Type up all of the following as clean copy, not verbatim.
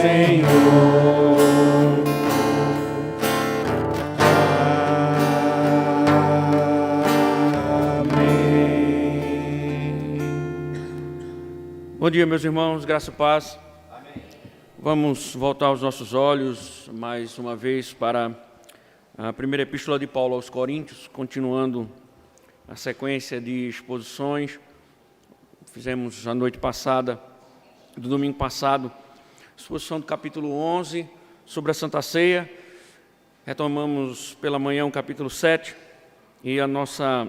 Senhor. Amém. Bom dia, meus irmãos, graça e paz. Amém. Vamos voltar os nossos olhos mais uma vez para a primeira epístola de Paulo aos Coríntios, continuando a sequência de exposições. Fizemos a noite passada, do domingo passado, exposição do capítulo 11 sobre a Santa Ceia. Retomamos pela manhã o capítulo 7 e a nossa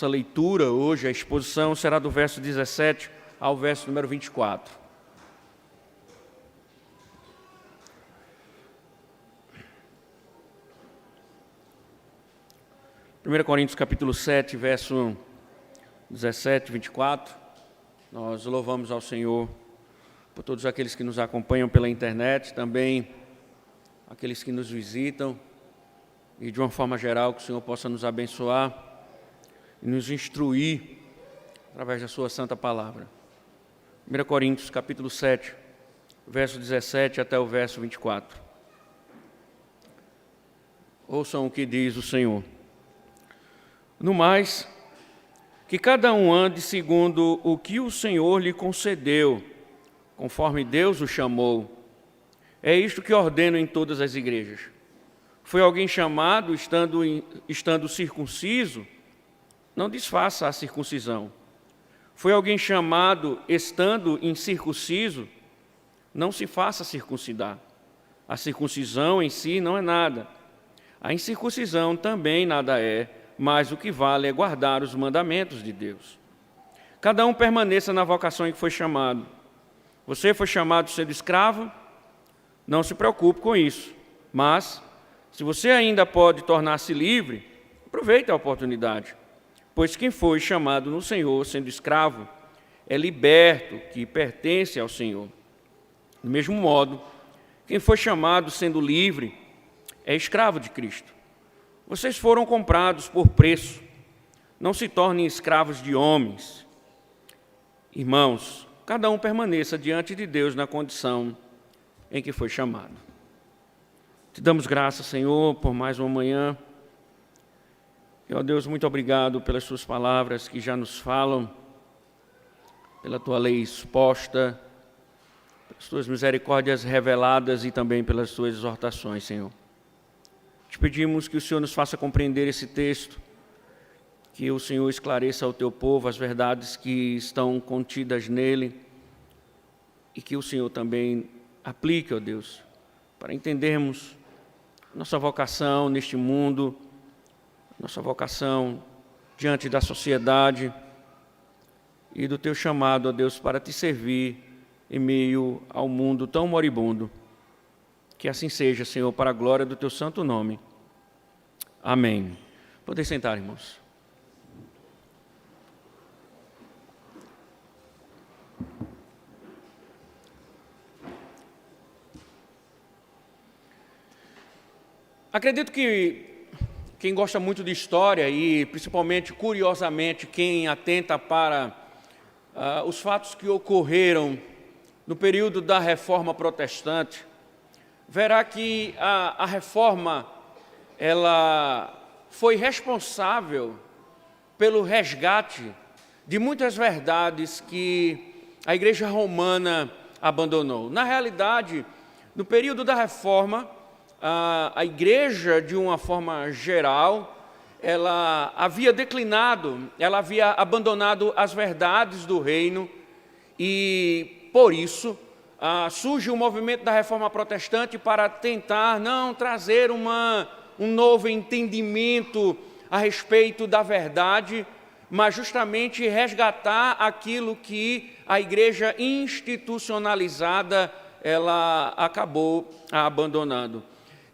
leitura hoje, a exposição, será do verso 17 ao verso número 24. Primeira Coríntios capítulo 7, verso 17, 24. Nós louvamos ao Senhor por todos aqueles que nos acompanham pela internet, também aqueles que nos visitam, e de uma forma geral que o Senhor possa nos abençoar e nos instruir através da sua santa palavra. 1 Coríntios capítulo 7, verso 17 até o verso 24. Ouçam o que diz o Senhor. No mais, que cada um ande segundo o que o Senhor lhe concedeu, conforme Deus o chamou. É isto que ordeno em todas as igrejas. Foi alguém chamado estando circunciso? Não desfaça a circuncisão. Foi alguém chamado estando incircunciso? Não se faça circuncidar. A circuncisão em si não é nada. A incircuncisão também nada é, mas o que vale é guardar os mandamentos de Deus. Cada um permaneça na vocação em que foi chamado. Você foi chamado sendo escravo? Não se preocupe com isso. Mas, se você ainda pode tornar-se livre, aproveite a oportunidade. Pois quem foi chamado no Senhor sendo escravo, é liberto, que pertence ao Senhor. Do mesmo modo, quem foi chamado sendo livre, é escravo de Cristo. Vocês foram comprados por preço. Não se tornem escravos de homens. Irmãos, cada um permaneça diante de Deus na condição em que foi chamado. Te damos graças, Senhor, por mais uma manhã. E, ó Deus, muito obrigado pelas suas palavras que já nos falam, pela tua lei exposta, pelas tuas misericórdias reveladas e também pelas tuas exortações, Senhor. Te pedimos que o Senhor nos faça compreender esse texto, que o Senhor esclareça ao teu povo as verdades que estão contidas nele e que o Senhor também aplique, ó Deus, para entendermos nossa vocação neste mundo, nossa vocação diante da sociedade e do teu chamado, ó Deus, para te servir em meio ao mundo tão moribundo. Que assim seja, Senhor, para a glória do teu santo nome. Amém. Podem sentar, irmãos. Acredito que quem gosta muito de história e, principalmente, curiosamente, quem atenta para os fatos que ocorreram no período da Reforma Protestante, verá que a Reforma ela foi responsável pelo resgate de muitas verdades que a Igreja Romana abandonou. Na realidade, no período da Reforma, a Igreja, de uma forma geral, ela havia declinado, ela havia abandonado as verdades do reino e, por isso, surge o movimento da Reforma Protestante para tentar trazer um novo entendimento a respeito da verdade, mas justamente resgatar aquilo que a Igreja institucionalizada ela acabou abandonando.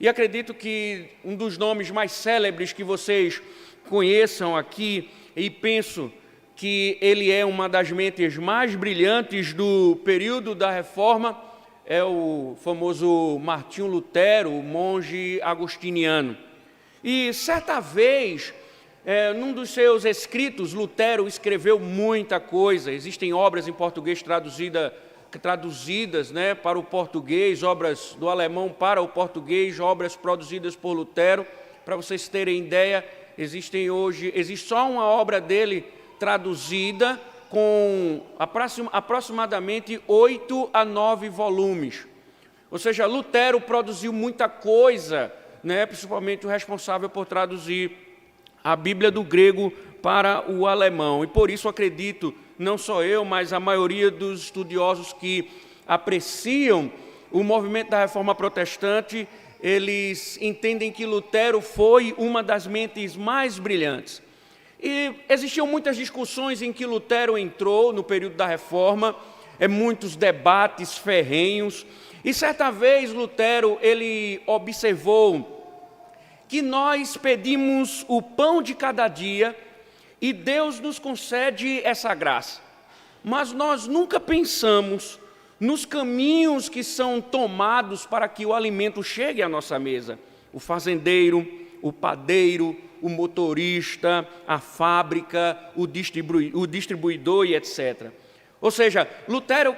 E acredito que um dos nomes mais célebres que vocês conheçam aqui, e penso que ele é uma das mentes mais brilhantes do período da Reforma, é o famoso Martinho Lutero, o monge agostiniano. E certa vez, num dos seus escritos, Lutero escreveu muita coisa. Existem obras em português traduzidas traduzidas, né, para o português, obras do alemão para o português, obras produzidas por Lutero. Para vocês terem ideia, existe só uma obra dele traduzida com aproximadamente 8 a 9 volumes. Ou seja, Lutero produziu muita coisa, né, principalmente o responsável por traduzir a Bíblia do grego para o alemão. E por isso acredito, não só eu, mas a maioria dos estudiosos que apreciam o movimento da Reforma Protestante, eles entendem que Lutero foi uma das mentes mais brilhantes. E existiam muitas discussões em que Lutero entrou no período da Reforma, muitos debates ferrenhos. E certa vez Lutero ele observou que nós pedimos o pão de cada dia e Deus nos concede essa graça. Mas nós nunca pensamos nos caminhos que são tomados para que o alimento chegue à nossa mesa. O fazendeiro, o padeiro, o motorista, a fábrica, o distribuidor e etc. Ou seja, Lutero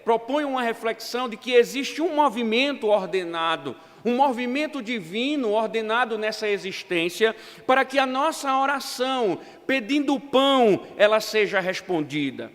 propõe uma reflexão de que existe um movimento ordenado, um movimento divino ordenado nessa existência, para que a nossa oração, pedindo pão, ela seja respondida.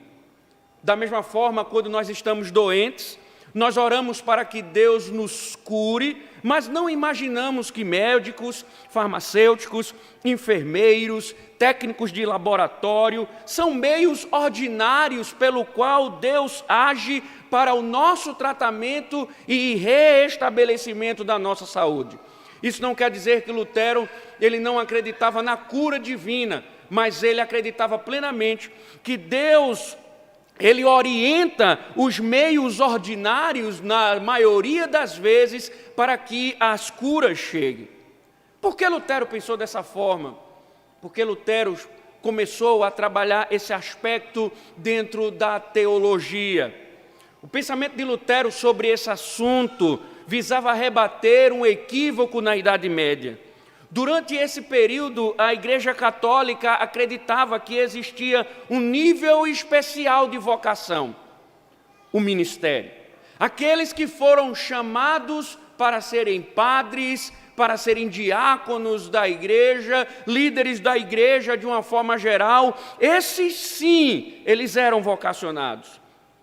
Da mesma forma, quando nós estamos doentes, nós oramos para que Deus nos cure, mas não imaginamos que médicos, farmacêuticos, enfermeiros, técnicos de laboratório são meios ordinários pelo qual Deus age para o nosso tratamento e reestabelecimento da nossa saúde. Isso não quer dizer que Lutero ele não acreditava na cura divina, mas ele acreditava plenamente que Deus ele orienta os meios ordinários, na maioria das vezes, para que as curas cheguem. Por que Lutero pensou dessa forma? Porque Lutero começou a trabalhar esse aspecto dentro da teologia. O pensamento de Lutero sobre esse assunto visava rebater um equívoco na Idade Média. Durante esse período, a Igreja Católica acreditava que existia um nível especial de vocação, o ministério. Aqueles que foram chamados para serem padres, para serem diáconos da igreja, líderes da igreja de uma forma geral, esses sim, eles eram vocacionados.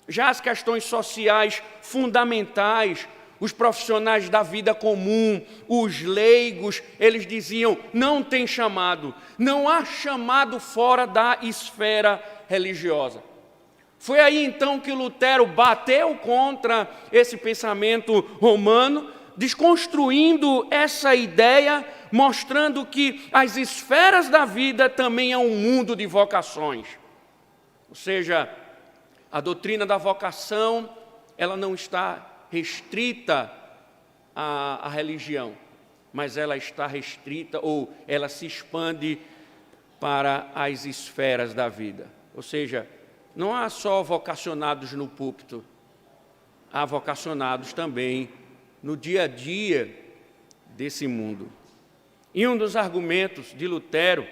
Já as questões sociais fundamentais, os profissionais da vida comum, os leigos, eles diziam, não tem chamado, não há chamado fora da esfera religiosa. Foi aí então que Lutero bateu contra esse pensamento romano, desconstruindo essa ideia, mostrando que as esferas da vida também é um mundo de vocações. Ou seja, a doutrina da vocação, ela não está restrita à religião, mas ela está restrita ou ela se expande para as esferas da vida. Ou seja, não há só vocacionados no púlpito, há vocacionados também no dia a dia desse mundo. E um dos argumentos de Lutero,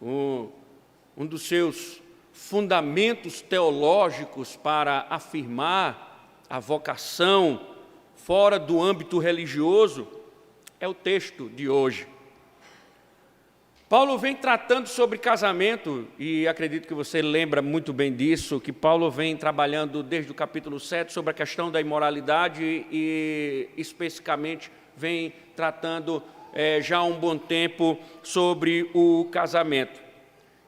um dos seus fundamentos teológicos para afirmar a vocação fora do âmbito religioso, é o texto de hoje. Paulo vem tratando sobre casamento, e acredito que você lembra muito bem disso, que Paulo vem trabalhando desde o capítulo 7 sobre a questão da imoralidade e especificamente vem tratando já há um bom tempo sobre o casamento.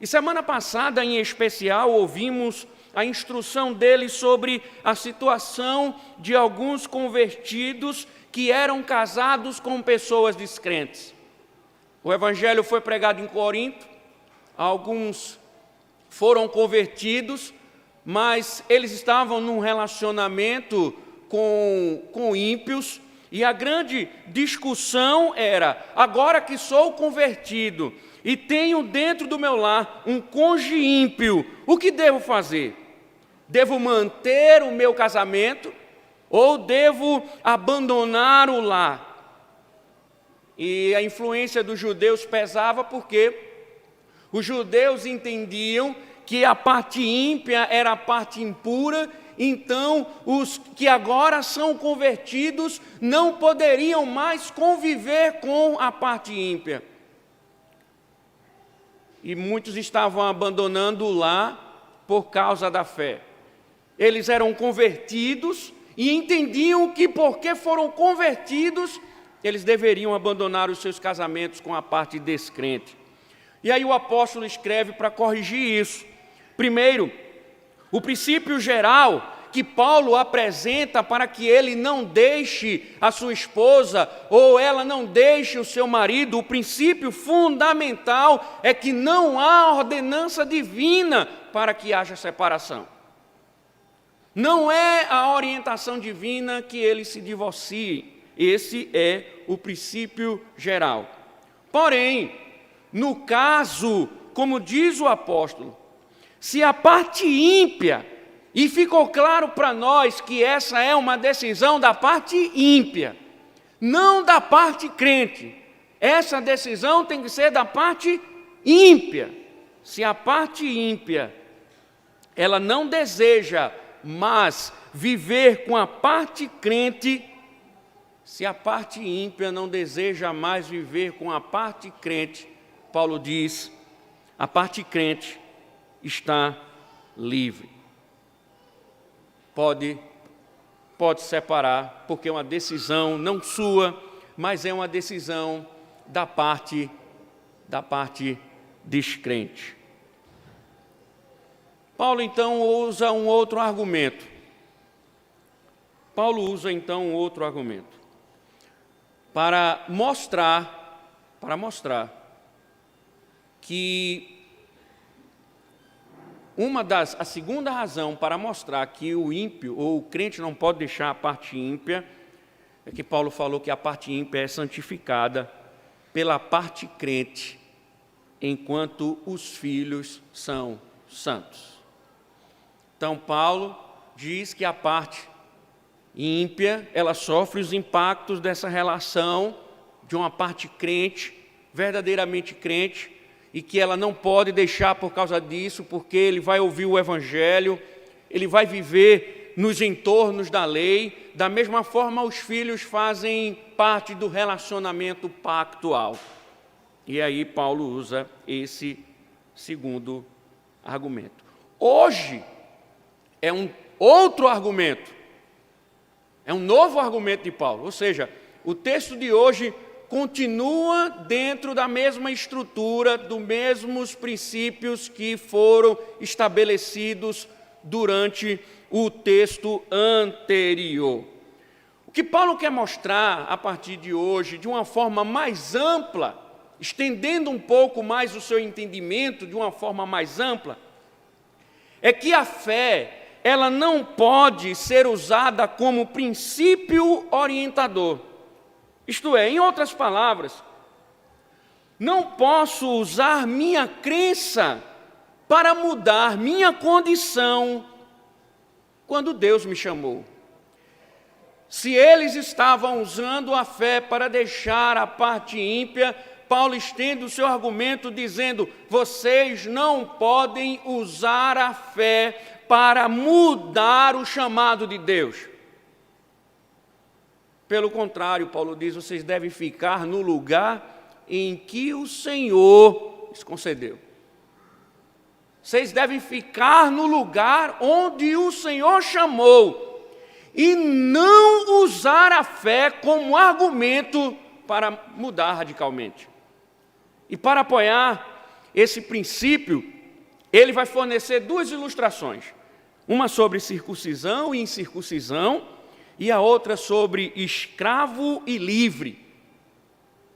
E semana passada, em especial, ouvimos a instrução dele sobre a situação de alguns convertidos que eram casados com pessoas descrentes. O evangelho foi pregado em Corinto, alguns foram convertidos, mas eles estavam num relacionamento com ímpios, e a grande discussão era, agora que sou convertido e tenho dentro do meu lar um cônjuge ímpio, o que devo fazer? Devo manter o meu casamento ou devo abandonar o lar? E a influência dos judeus pesava porque os judeus entendiam que a parte ímpia era a parte impura então os que agora são convertidos não poderiam mais conviver com a parte ímpia. E muitos estavam abandonando lá por causa da fé. Eles eram convertidos e entendiam que, porque foram convertidos, eles deveriam abandonar os seus casamentos com a parte descrente. E aí o apóstolo escreve para corrigir isso. Primeiro, o princípio geral que Paulo apresenta para que ele não deixe a sua esposa ou ela não deixe o seu marido, o princípio fundamental é que não há ordenança divina para que haja separação. Não é a orientação divina que eles se divorciem. Esse é o princípio geral. Porém, no caso, como diz o apóstolo, se a parte ímpia, e ficou claro para nós que essa é uma decisão da parte ímpia, não da parte crente. Essa decisão tem que ser da parte ímpia. Se a parte ímpia, ela não deseja mais viver com a parte crente, se a parte ímpia não deseja mais viver com a parte crente, Paulo diz, a parte crente está livre. Pode separar, porque é uma decisão não sua, mas é uma decisão da parte descrente. Paulo então usa um outro argumento. Para mostrar que a segunda razão para mostrar que o ímpio ou o crente não pode deixar a parte ímpia é que Paulo falou que a parte ímpia é santificada pela parte crente, enquanto os filhos são santos. Então Paulo diz que a parte ímpia, ela sofre os impactos dessa relação de uma parte crente, verdadeiramente crente, e que ela não pode deixar por causa disso, porque ele vai ouvir o Evangelho, ele vai viver nos entornos da lei, da mesma forma os filhos fazem parte do relacionamento pactual. E aí Paulo usa esse segundo argumento. Hoje é um outro argumento, é um novo argumento de Paulo, ou seja, o texto de hoje continua dentro da mesma estrutura, dos mesmos princípios que foram estabelecidos durante o texto anterior. O que Paulo quer mostrar a partir de hoje, de uma forma mais ampla, estendendo um pouco mais o seu entendimento de uma forma mais ampla, é que a fé, ela não pode ser usada como princípio orientador. Isto é, em outras palavras, não posso usar minha crença para mudar minha condição quando Deus me chamou. Se eles estavam usando a fé para deixar a parte ímpia, Paulo estende o seu argumento dizendo: vocês não podem usar a fé para mudar o chamado de Deus. Pelo contrário, Paulo diz, vocês devem ficar no lugar em que o Senhor lhes concedeu. Vocês devem ficar no lugar onde o Senhor chamou e não usar a fé como argumento para mudar radicalmente. E para apoiar esse princípio, ele vai fornecer duas ilustrações. Uma sobre circuncisão e incircuncisão, e a outra sobre escravo e livre,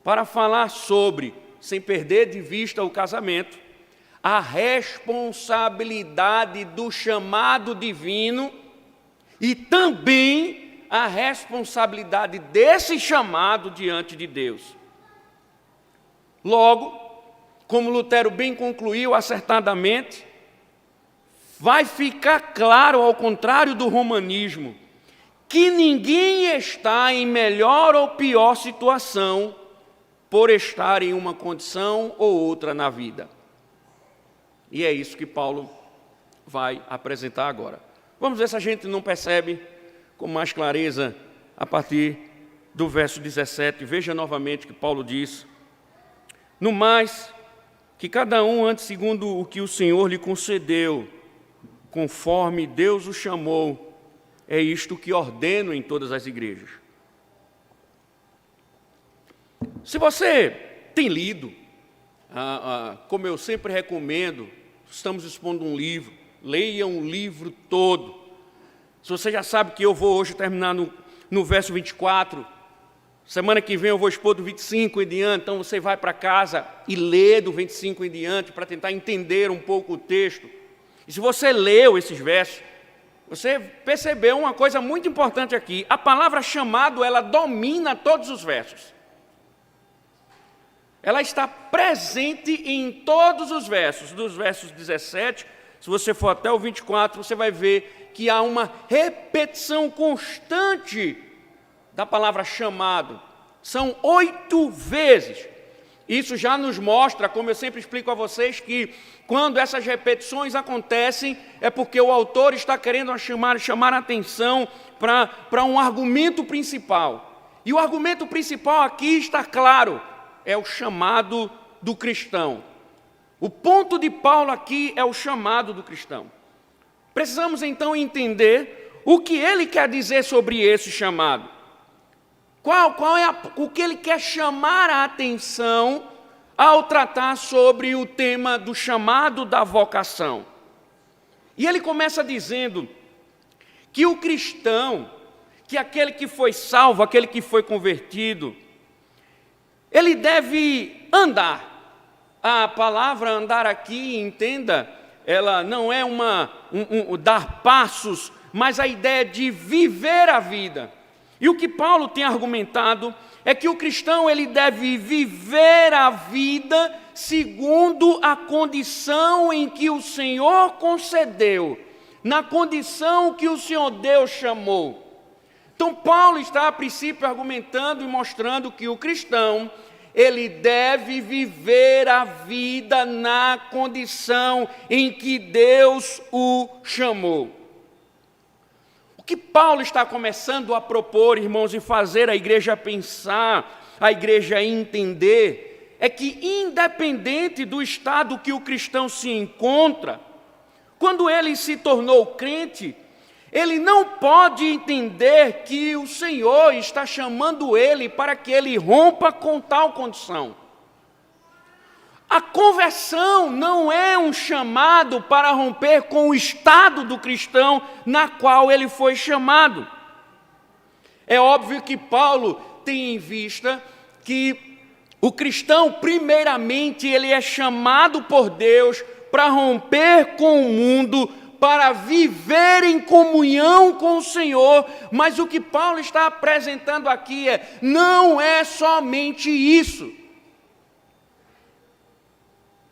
para falar sobre, sem perder de vista o casamento, a responsabilidade do chamado divino e também a responsabilidade desse chamado diante de Deus. Logo, como Lutero bem concluiu acertadamente, vai ficar claro, ao contrário do romanismo, que ninguém está em melhor ou pior situação por estar em uma condição ou outra na vida. E é isso que Paulo vai apresentar agora. Vamos ver se a gente não percebe com mais clareza a partir do verso 17. Veja novamente que Paulo diz: no mais, que cada um ande segundo o que o Senhor lhe concedeu, conforme Deus o chamou, é isto que ordeno em todas as igrejas. Se você tem lido, como eu sempre recomendo, estamos expondo um livro, leia um livro todo. Se você já sabe que eu vou hoje terminar no verso 24, semana que vem eu vou expor do 25 em diante, então você vai para casa e lê do 25 em diante para tentar entender um pouco o texto. E se você leu esses versos, você percebeu uma coisa muito importante aqui: a palavra chamado, ela domina todos os versos. Ela está presente em todos os versos, dos versos 17, se você for até o 24, você vai ver que há uma repetição constante da palavra chamado. São 8 vezes. Isso já nos mostra, como eu sempre explico a vocês, que quando essas repetições acontecem, é porque o autor está querendo chamar a atenção para um argumento principal. E o argumento principal aqui está claro: é o chamado do cristão. O ponto de Paulo aqui é o chamado do cristão. Precisamos então entender o que ele quer dizer sobre esse chamado. O que ele quer chamar a atenção ao tratar sobre o tema do chamado da vocação. E ele começa dizendo que o cristão, que aquele que foi salvo, aquele que foi convertido, ele deve andar. A palavra andar aqui, entenda, ela não é dar passos, mas a ideia de viver a vida. E o que Paulo tem argumentado é que o cristão ele deve viver a vida segundo a condição em que o Senhor concedeu, na condição que o Senhor Deus chamou. Então Paulo está a princípio argumentando e mostrando que o cristão ele deve viver a vida na condição em que Deus o chamou. O que Paulo está começando a propor, irmãos, e fazer a igreja pensar, a igreja entender, é que independente do estado que o cristão se encontra, quando ele se tornou crente, ele não pode entender que o Senhor está chamando ele para que ele rompa com tal condição. A conversão não é um chamado para romper com o estado do cristão na qual ele foi chamado. É óbvio que Paulo tem em vista que o cristão, primeiramente, ele é chamado por Deus para romper com o mundo, para viver em comunhão com o Senhor, mas o que Paulo está apresentando aqui não é somente isso.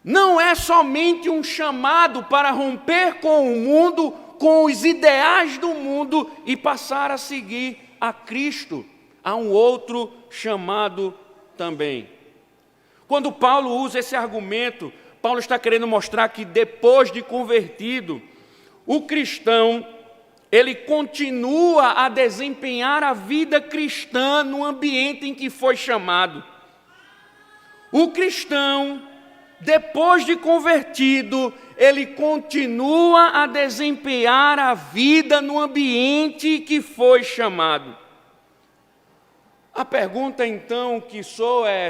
Não é somente um chamado para romper com o mundo, com os ideais do mundo e passar a seguir a Cristo. Há um outro chamado também. Quando Paulo usa esse argumento, Paulo está querendo mostrar que depois de convertido, o cristão, ele continua a desempenhar a vida cristã no ambiente em que foi chamado. O cristão, depois de convertido, ele continua a desempenhar a vida no ambiente que foi chamado. A pergunta então que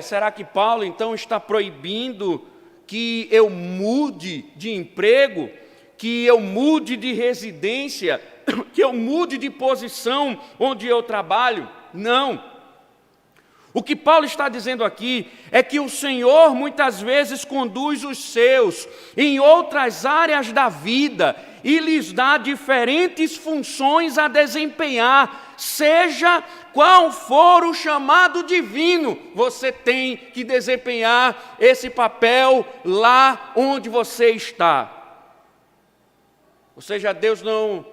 será que Paulo então está proibindo que eu mude de emprego, que eu mude de residência, que eu mude de posição onde eu trabalho? Não. O que Paulo está dizendo aqui é que o Senhor muitas vezes conduz os seus em outras áreas da vida e lhes dá diferentes funções a desempenhar, seja qual for o chamado divino, você tem que desempenhar esse papel lá onde você está. Ou seja, Deus não,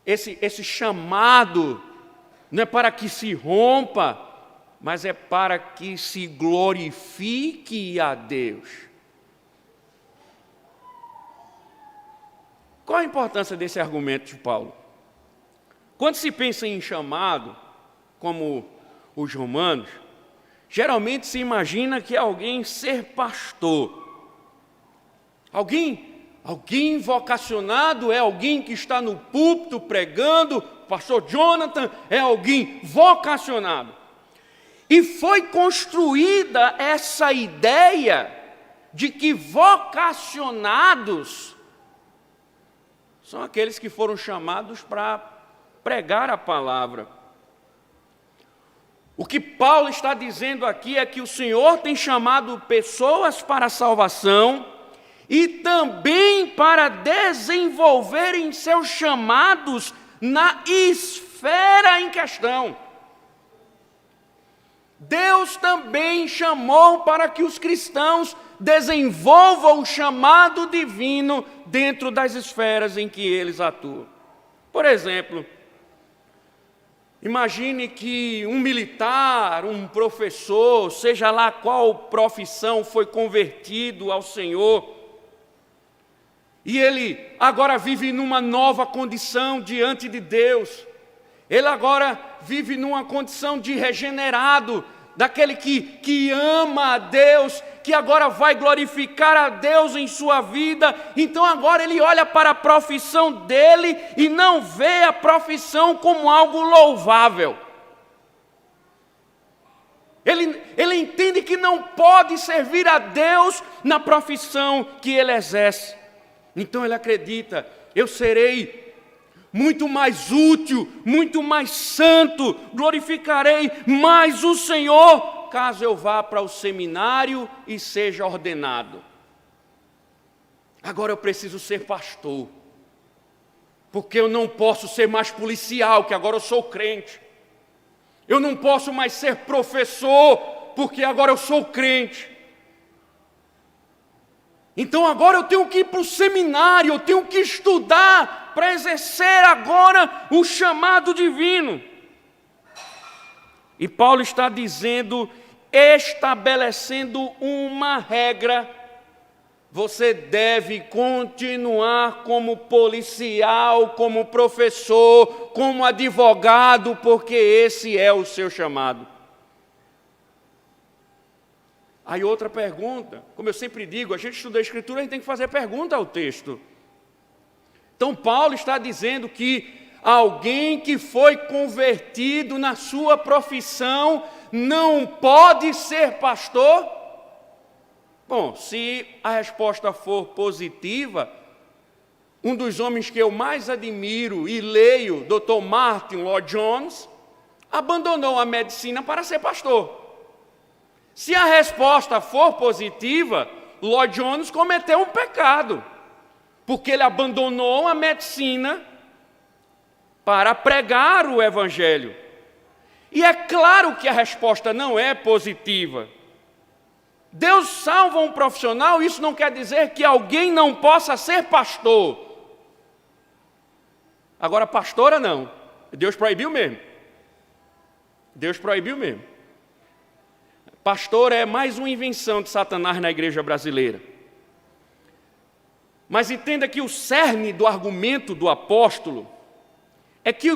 esse chamado não é para que se rompa, mas é para que se glorifique a Deus. Qual a importância desse argumento de Paulo? Quando se pensa em chamado, como os romanos, geralmente se imagina que é alguém ser pastor. Alguém vocacionado é alguém que está no púlpito pregando. O pastor Jonathan é alguém vocacionado. E foi construída essa ideia de que vocacionados são aqueles que foram chamados para pregar a palavra. O que Paulo está dizendo aqui é que o Senhor tem chamado pessoas para a salvação e também para desenvolverem seus chamados na esfera em questão. Deus também chamou para que os cristãos desenvolvam o chamado divino dentro das esferas em que eles atuam. Por exemplo, imagine que um militar, um professor, seja lá qual profissão, foi convertido ao Senhor, e ele agora vive numa nova condição diante de Deus. Ele agora vive numa condição de regenerado, daquele que ama a Deus, que agora vai glorificar a Deus em sua vida. Então agora ele olha para a profissão dele e não vê a profissão como algo louvável. Ele entende que não pode servir a Deus na profissão que ele exerce. Então ele acredita: eu serei muito mais útil, muito mais santo, glorificarei mais o Senhor, caso eu vá para o seminário e seja ordenado. Agora eu preciso ser pastor, porque eu não posso ser mais policial, que agora eu sou crente. Eu não posso mais ser professor, porque agora eu sou crente. Então agora eu tenho que ir para o seminário, eu tenho que estudar para exercer agora o chamado divino. E Paulo está dizendo, estabelecendo uma regra: você deve continuar como policial, como professor, como advogado, porque esse é o seu chamado. Aí outra pergunta, como eu sempre digo, a gente estuda a Escritura, a gente tem que fazer pergunta ao texto. Então Paulo está dizendo que alguém que foi convertido na sua profissão não pode ser pastor? Bom, se a resposta for positiva, um dos homens que eu mais admiro e leio, Dr. Martin Lloyd-Jones, abandonou a medicina para ser pastor. Se a resposta for positiva, Lloyd-Jones cometeu um pecado, porque ele abandonou a medicina para pregar o Evangelho. E é claro que a resposta não é positiva. Deus salva um profissional, isso não quer dizer que alguém não possa ser pastor. Agora, pastora não. Deus proibiu mesmo. Deus proibiu mesmo. Pastor é mais uma invenção de Satanás na igreja brasileira. Mas entenda que o cerne do argumento do apóstolo é que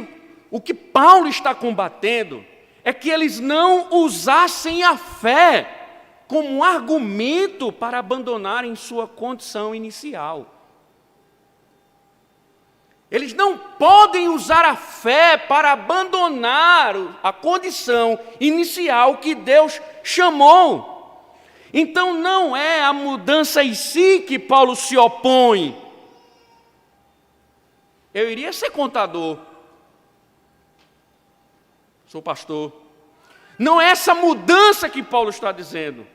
o que Paulo está combatendo é que eles não usassem a fé como argumento para abandonarem sua condição inicial. Eles não podem usar a fé para abandonar a condição inicial que Deus chamou. Então não é a mudança em si que Paulo se opõe. Eu iria ser contador. Sou pastor. Não é essa mudança que Paulo está dizendo.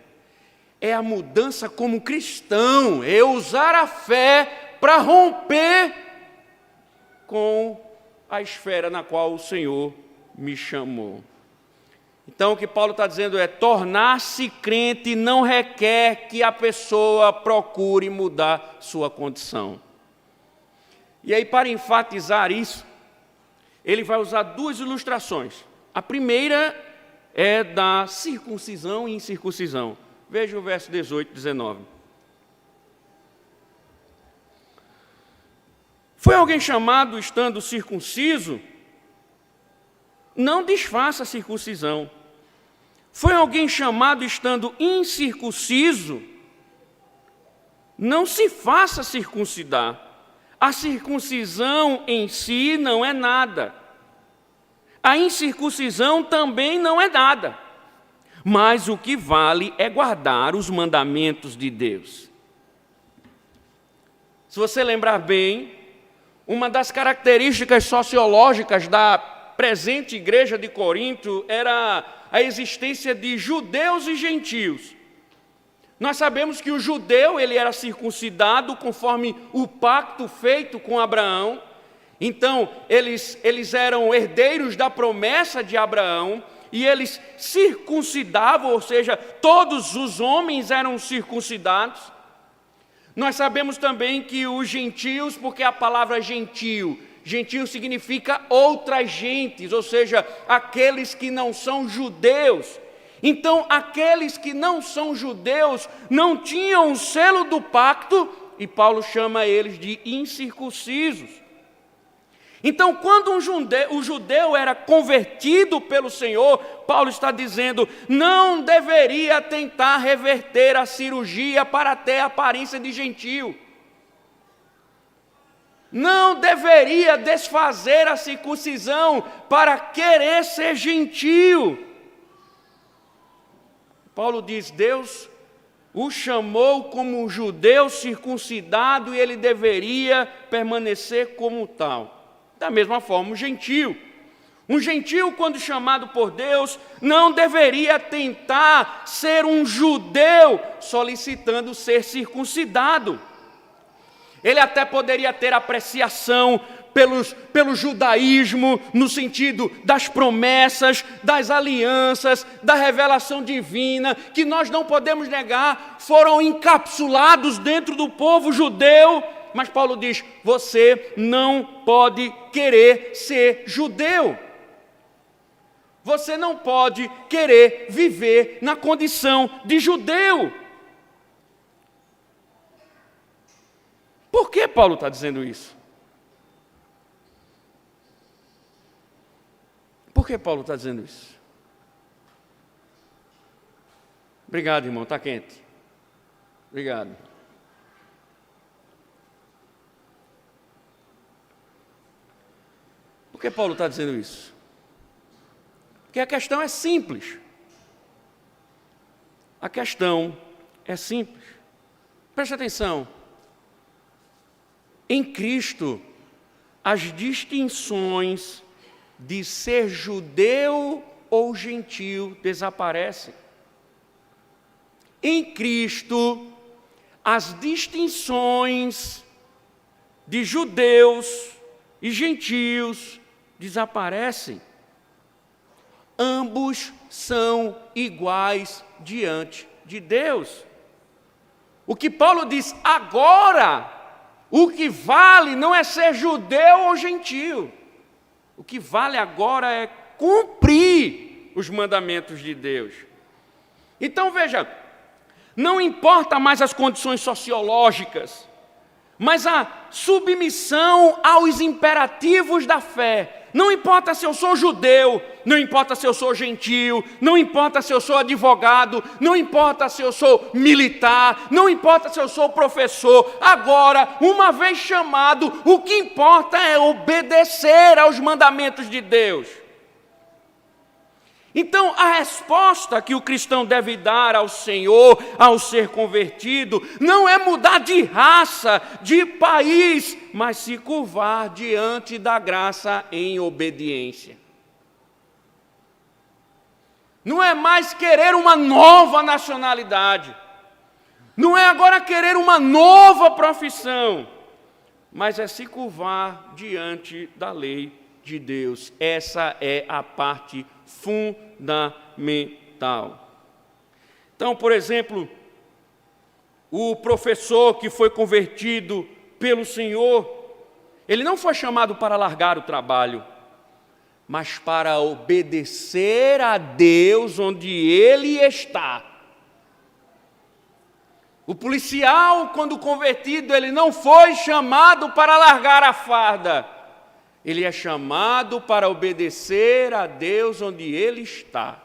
É a mudança como cristão. É usar a fé para romper com a esfera na qual o Senhor me chamou. Então o que Paulo está dizendo é: tornar-se crente não requer que a pessoa procure mudar sua condição. E aí, para enfatizar isso, ele vai usar duas ilustrações. A primeira é da circuncisão e incircuncisão. Veja o verso 18 e 19. Foi alguém chamado estando circunciso? Não desfaça a circuncisão. Foi alguém chamado estando incircunciso? Não se faça circuncidar. A circuncisão em si não é nada. A incircuncisão também não é nada. Mas o que vale é guardar os mandamentos de Deus. Se você lembrar bem, uma das características sociológicas da presente igreja de Corinto era a existência de judeus e gentios. Nós sabemos que o judeu ele era circuncidado conforme o pacto feito com Abraão. Então, eles eram herdeiros da promessa de Abraão e eles circuncidavam, ou seja, todos os homens eram circuncidados. Nós sabemos também que os gentios, porque a palavra gentil significa outras gentes, ou seja, aqueles que não são judeus. Então, aqueles que não são judeus não tinham o selo do pacto, e Paulo chama eles de incircuncisos. Então, quando o judeu era convertido pelo Senhor, Paulo está dizendo, não deveria tentar reverter a cirurgia para ter a aparência de gentio. Não deveria desfazer a circuncisão para querer ser gentio. Paulo diz, Deus o chamou como um judeu circuncidado e ele deveria permanecer como tal. Da mesma forma, um gentio, quando chamado por Deus, não deveria tentar ser um judeu solicitando ser circuncidado. Ele até poderia ter apreciação pelo judaísmo, no sentido das promessas, das alianças, da revelação divina, que nós não podemos negar, foram encapsulados dentro do povo judeu. Mas Paulo diz, você não pode querer ser judeu. Você não pode querer viver na condição de judeu. Por que Paulo está dizendo isso? Por que Paulo está dizendo isso? Obrigado, irmão, está quente. Obrigado. Por que Paulo está dizendo isso? Porque a questão é simples. A questão é simples. Preste atenção. Em Cristo, as distinções de ser judeu ou gentio desaparecem. Em Cristo, as distinções de judeus e gentios desaparecem. Ambos são iguais diante de Deus. O que Paulo diz agora, o que vale não é ser judeu ou gentio. O que vale agora é cumprir os mandamentos de Deus. Então veja, não importa mais as condições sociológicas, mas a submissão aos imperativos da fé. Não importa se eu sou judeu, não importa se eu sou gentio, não importa se eu sou advogado, não importa se eu sou militar, não importa se eu sou professor. Agora, uma vez chamado, o que importa é obedecer aos mandamentos de Deus. Então, a resposta que o cristão deve dar ao Senhor, ao ser convertido, não é mudar de raça, de país, mas se curvar diante da graça em obediência. Não é mais querer uma nova nacionalidade, não é agora querer uma nova profissão, mas é se curvar diante da lei de Deus. Essa é a parte fundamental. Então, por exemplo, o professor que foi convertido pelo Senhor, ele não foi chamado para largar o trabalho, mas para obedecer a Deus onde ele está. O policial, quando convertido, ele não foi chamado para largar a farda. Ele é chamado para obedecer a Deus onde ele está.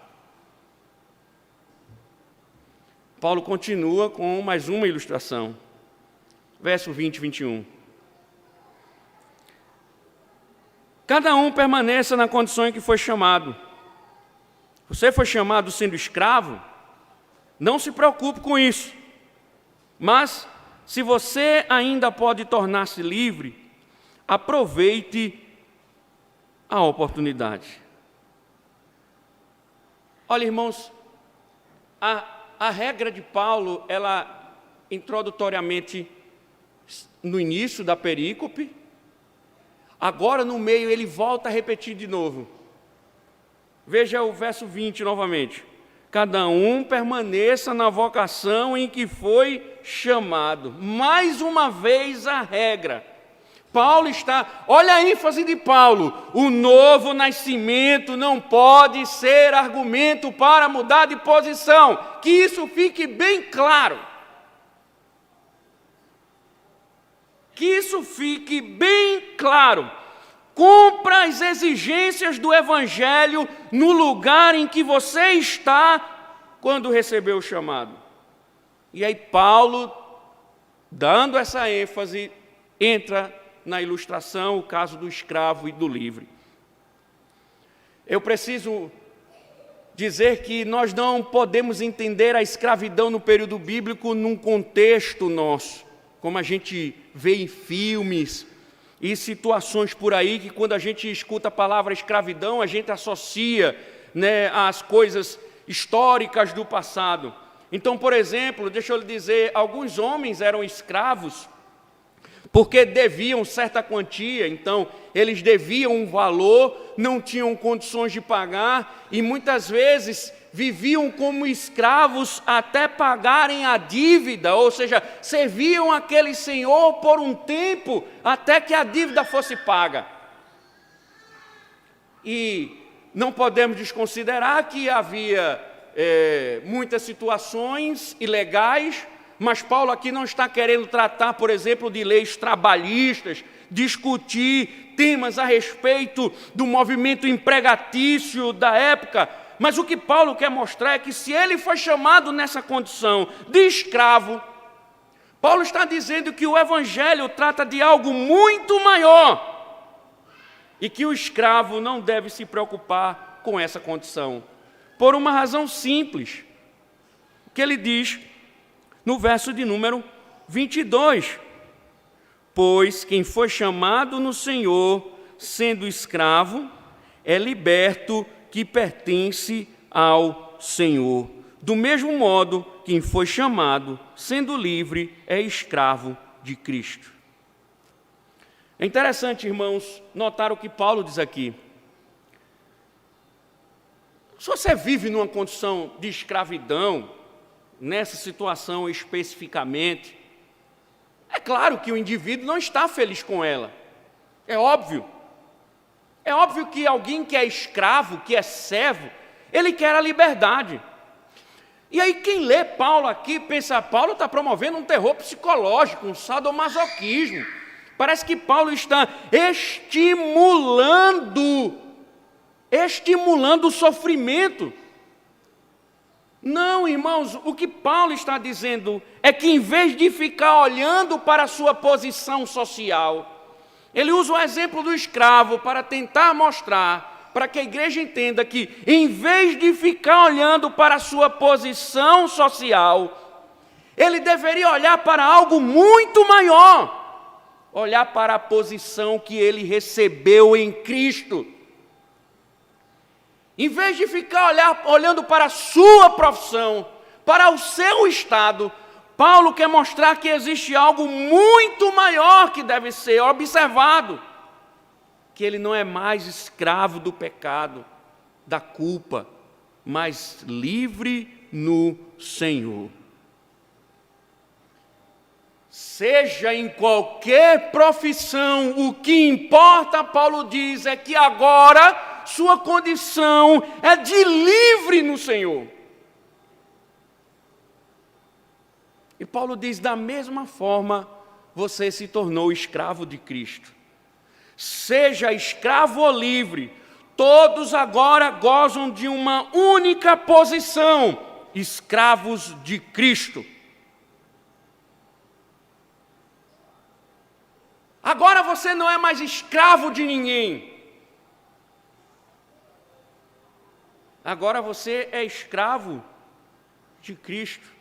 Paulo continua com mais uma ilustração. Verso 20 e 21. Cada um permaneça na condição em que foi chamado. Você foi chamado sendo escravo? Não se preocupe com isso. Mas, se você ainda pode tornar-se livre, aproveite a oportunidade. Olha, irmãos, a regra de Paulo, ela introdutoriamente, no início da perícope, agora no meio ele volta a repetir de novo. Veja o verso 20 novamente. Cada um permaneça na vocação em que foi chamado. Mais uma vez a regra. Paulo está, olha a ênfase de Paulo, o novo nascimento não pode ser argumento para mudar de posição. Que isso fique bem claro. Que isso fique bem claro. Cumpra as exigências do Evangelho no lugar em que você está quando recebeu o chamado. E aí Paulo, dando essa ênfase, entra na ilustração o caso do escravo e do livre. Eu preciso dizer que nós não podemos entender a escravidão no período bíblico num contexto nosso, como a gente vê em filmes e situações por aí que quando a gente escuta a palavra escravidão, a gente associa, às coisas históricas do passado. Então, por exemplo, deixa eu lhe dizer, alguns homens eram escravos porque deviam certa quantia, então eles deviam um valor, não tinham condições de pagar e muitas vezes viviam como escravos até pagarem a dívida, ou seja, serviam aquele senhor por um tempo até que a dívida fosse paga. E não podemos desconsiderar que havia muitas situações ilegais, mas Paulo aqui não está querendo tratar, por exemplo, de leis trabalhistas, discutir temas a respeito do movimento empregatício da época. Mas o que Paulo quer mostrar é que se ele foi chamado nessa condição de escravo, Paulo está dizendo que o Evangelho trata de algo muito maior e que o escravo não deve se preocupar com essa condição, por uma razão simples, que ele diz no verso de número 22, pois quem foi chamado no Senhor, sendo escravo, é liberto que pertence ao Senhor. Do mesmo modo, quem foi chamado, sendo livre, é escravo de Cristo. É interessante, irmãos, notar o que Paulo diz aqui. Se você vive numa condição de escravidão, nessa situação especificamente, é claro que o indivíduo não está feliz com ela. É óbvio. É óbvio que alguém que é escravo, que é servo, ele quer a liberdade. E aí quem lê Paulo aqui pensa, Paulo está promovendo um terror psicológico, um sadomasoquismo. Parece que Paulo está estimulando o sofrimento. Não, irmãos, o que Paulo está dizendo é que em vez de ficar olhando para a sua posição social, ele usa o exemplo do escravo para tentar mostrar, para que a igreja entenda que em vez de ficar olhando para a sua posição social, ele deveria olhar para algo muito maior, olhar para a posição que ele recebeu em Cristo. Em vez de ficar olhando para a sua profissão, para o seu estado, Paulo quer mostrar que existe algo muito maior que deve ser observado, que ele não é mais escravo do pecado, da culpa, mas livre no Senhor. Seja em qualquer profissão, o que importa, Paulo diz, é que agora sua condição é de livre no Senhor. E E Paulo diz, da mesma forma, você se tornou escravo de Cristo. Seja escravo ou livre, todos agora gozam de uma única posição, escravos de Cristo. Agora você não é mais escravo de ninguém. Agora você é escravo de Cristo.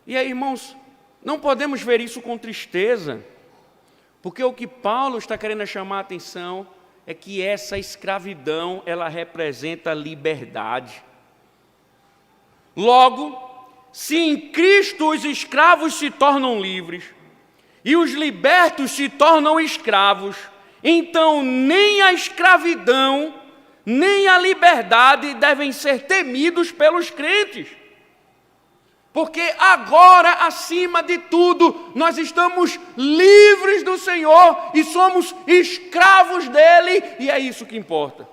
E aí, irmãos, não podemos ver isso com tristeza, porque o que Paulo está querendo chamar a atenção é que essa escravidão, ela representa liberdade. Logo, se em Cristo os escravos se tornam livres e os libertos se tornam escravos, então nem a escravidão, nem a liberdade devem ser temidos pelos crentes. Porque agora, acima de tudo, nós estamos livres do Senhor e somos escravos dele, e é isso que importa.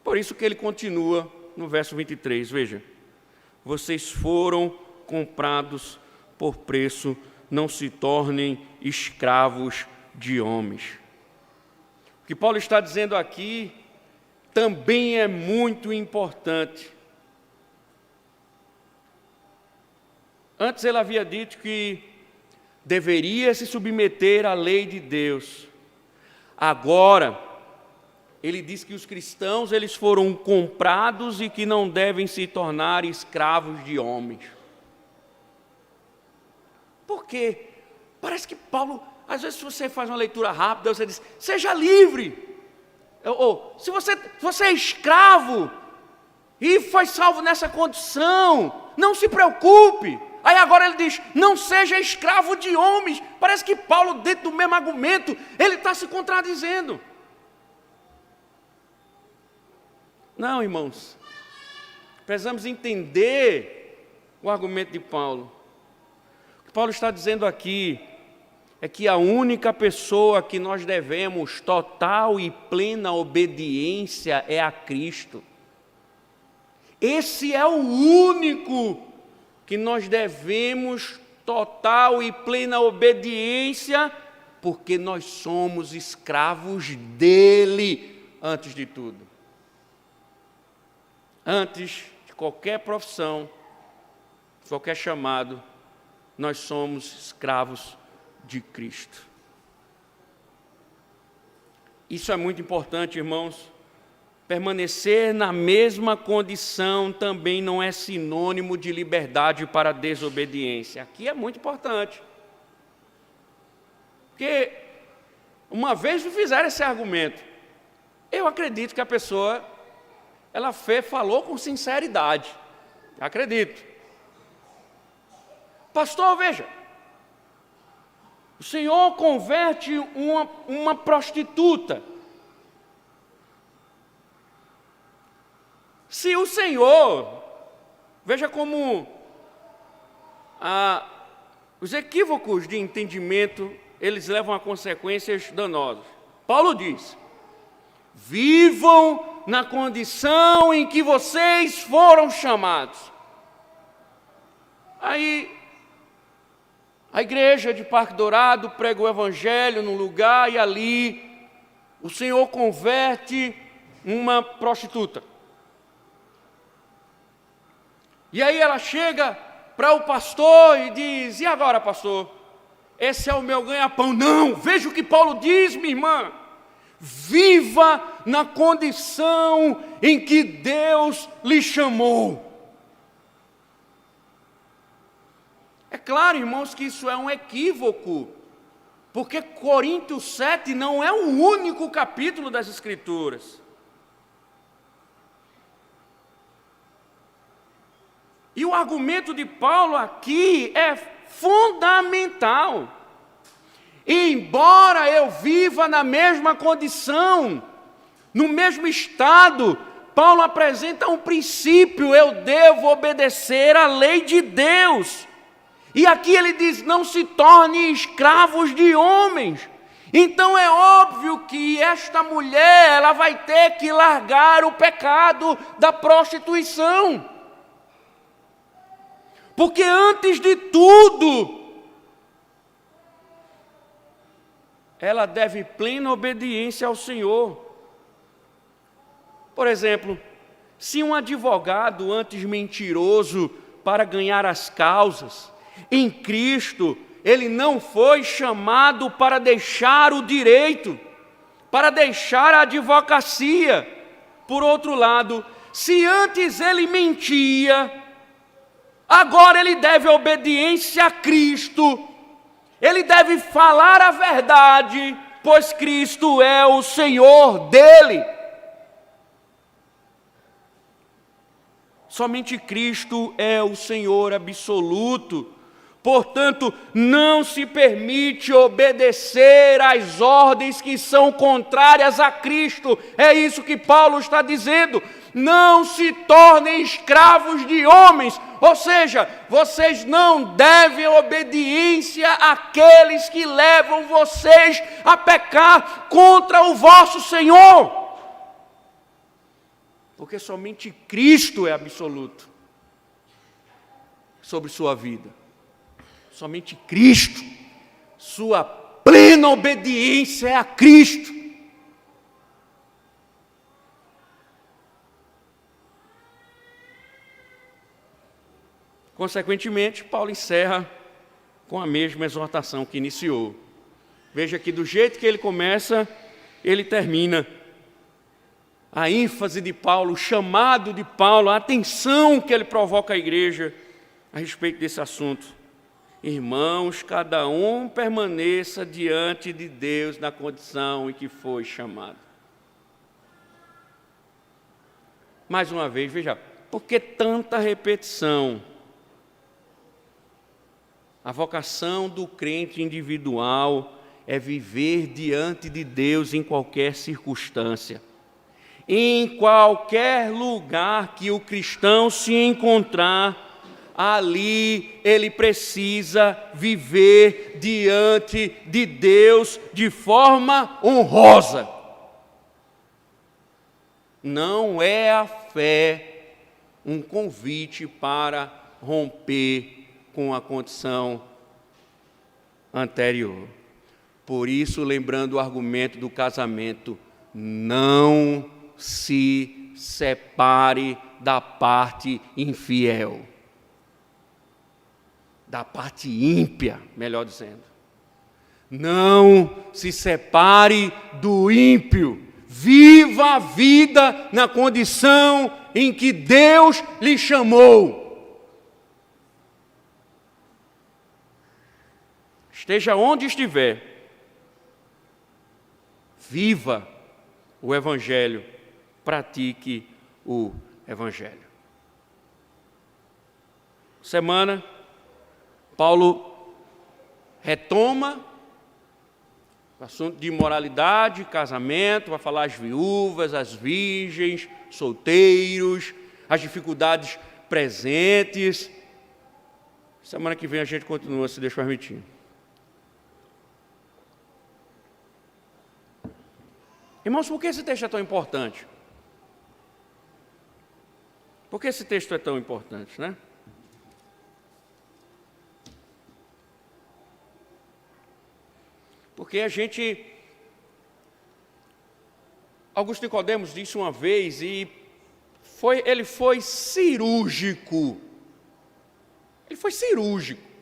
Por isso que ele continua no verso 23, veja. Vocês foram comprados por preço, não se tornem escravos de homens. O que Paulo está dizendo aqui também é muito importante. Antes ele havia dito que deveria se submeter à lei de Deus. Agora, ele diz que os cristãos eles foram comprados e que não devem se tornar escravos de homens. Por quê? Parece que Paulo, às vezes se você faz uma leitura rápida, você diz, seja livre. Ou, se você é escravo e foi salvo nessa condição, não se preocupe. Aí agora ele diz, não seja escravo de homens. Parece que Paulo, dentro do mesmo argumento, ele está se contradizendo. Não, irmãos, precisamos entender o argumento de Paulo. O que Paulo está dizendo aqui é que a única pessoa que nós devemos total e plena obediência é a Cristo. Esse é o único que nós devemos total e plena obediência, porque nós somos escravos dele antes de tudo. Antes de qualquer profissão, qualquer chamado, nós somos escravos de Cristo. Isso é muito importante, irmãos. Permanecer na mesma condição também não é sinônimo de liberdade para a desobediência. Aqui é muito importante. Porque uma vez me fizeram esse argumento, eu acredito que a pessoa, ela falou com sinceridade. Acredito. Pastor, veja, o Senhor converte uma prostituta. Se o Senhor, veja como os equívocos de entendimento, eles levam a consequências danosas. Paulo diz, vivam na condição em que vocês foram chamados. Aí, a igreja de Parque Dourado prega o evangelho num lugar e ali o Senhor converte uma prostituta. E aí ela chega para o pastor e diz, e agora, pastor? Esse é o meu ganha-pão. Não, veja o que Paulo diz, minha irmã. Viva na condição em que Deus lhe chamou. É claro, irmãos, que isso é um equívoco, porque Coríntios 7 não é o único capítulo das Escrituras. E o argumento de Paulo aqui é fundamental. Embora eu viva na mesma condição, no mesmo estado, Paulo apresenta um princípio, eu devo obedecer à lei de Deus. E aqui ele diz, não se tornem escravos de homens. Então é óbvio que esta mulher, ela vai ter que largar o pecado da prostituição. Porque antes de tudo, ela deve plena obediência ao Senhor. Por exemplo, se um advogado, antes mentiroso para ganhar as causas, em Cristo, ele não foi chamado para deixar o direito, para deixar a advocacia. Por outro lado, se antes ele mentia, agora ele deve obediência a Cristo, ele deve falar a verdade, pois Cristo é o Senhor dele. Somente Cristo é o Senhor absoluto. Portanto, não se permite obedecer às ordens que são contrárias a Cristo. É isso que Paulo está dizendo. Não se tornem escravos de homens. Ou seja, vocês não devem obediência àqueles que levam vocês a pecar contra o vosso Senhor. Porque somente Cristo é absoluto sobre sua vida. Somente Cristo, sua plena obediência é a Cristo. Consequentemente, Paulo encerra com a mesma exortação que iniciou. Veja que do jeito que ele começa, ele termina. A ênfase de Paulo, o chamado de Paulo, a atenção que ele provoca à igreja a respeito desse assunto. Irmãos, cada um permaneça diante de Deus na condição em que foi chamado. Mais uma vez, veja, por que tanta repetição? A vocação do crente individual é viver diante de Deus em qualquer circunstância. Em qualquer lugar que o cristão se encontrar, ali ele precisa viver diante de Deus de forma honrosa. Não é a fé um convite para romper com a condição anterior. Por isso, lembrando o argumento do casamento, não se separe da parte infiel, da parte ímpia, melhor dizendo. Não se separe do ímpio. Viva a vida na condição em que Deus lhe chamou. Esteja onde estiver, viva o Evangelho, pratique o Evangelho. Semana, Paulo retoma o assunto de imoralidade, casamento, vai falar as viúvas, as virgens, solteiros, as dificuldades presentes. Semana que vem a gente continua, se Deus permitir. Irmãos, por que esse texto é tão importante? Por que esse texto é tão importante, né? Porque Augusto Nicodemos disse uma vez, e ele foi cirúrgico. Ele foi cirúrgico.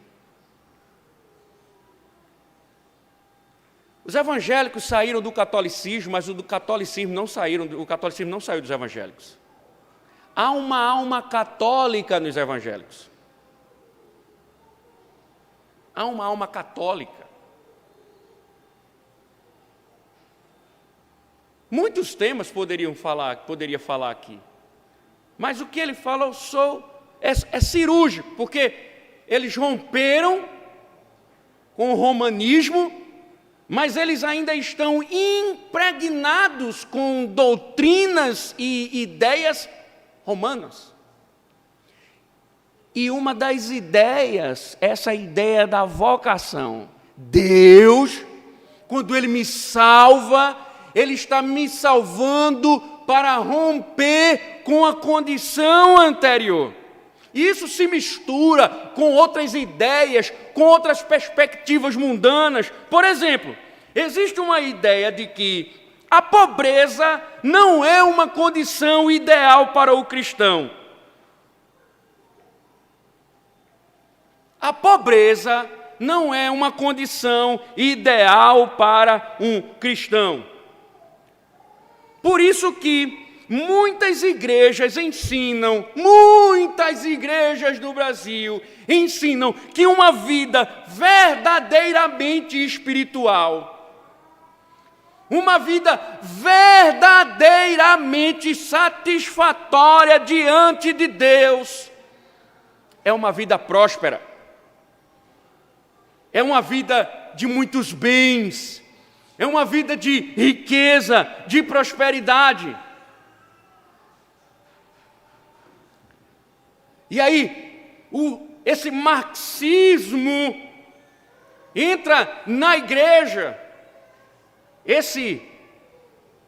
Os evangélicos saíram do catolicismo, mas o catolicismo não saiu dos evangélicos. Há uma alma católica nos evangélicos. Há uma alma católica. Muitos temas poderia falar aqui. Mas o que ele fala é cirúrgico, porque eles romperam com o romanismo, mas eles ainda estão impregnados com doutrinas e ideias romanas. E uma das ideias, essa ideia da vocação, Deus Quando Ele me salva, Ele está me salvando para romper com a condição anterior. E isso se mistura com outras ideias, com outras perspectivas mundanas. Por exemplo, existe uma ideia de que a pobreza não é uma condição ideal para o cristão. A pobreza não é uma condição ideal para um cristão. Por isso que muitas igrejas do Brasil ensinam que uma vida verdadeiramente espiritual, uma vida verdadeiramente satisfatória diante de Deus, é uma vida próspera, é uma vida de muitos bens, é uma vida de riqueza, de prosperidade. E aí, esse marxismo entra na igreja, esse